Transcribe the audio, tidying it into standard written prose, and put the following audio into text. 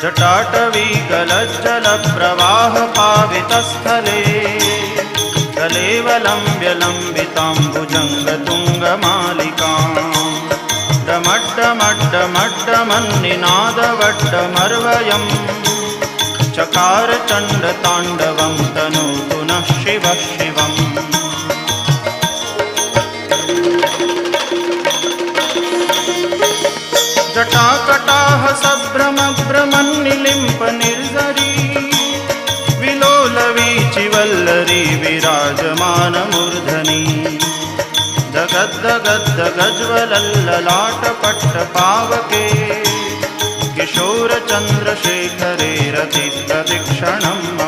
जटाटवी गलज्जलप्रवाहपावितस्थले कलेवलम्ब्य लम्बिताम्बुजङ्गतुङ्गमालिकाम् डमड्डमड्डमड्डमन्निनादवड्डमर्वयम् चकार चण्डताण्डवं तनोतु नः शिवः शिवम्। जटाकटाह सभ्रमभ्रमन्निलिम्प निर्झरी विलोलवीचिवल्लरी विराजमानमूर्धनि दगद्दगद्दगज्ज्वलल्ललाटपट्टपावके किशोरचन्द्रशेखरे रतिप्रदक्षिणम्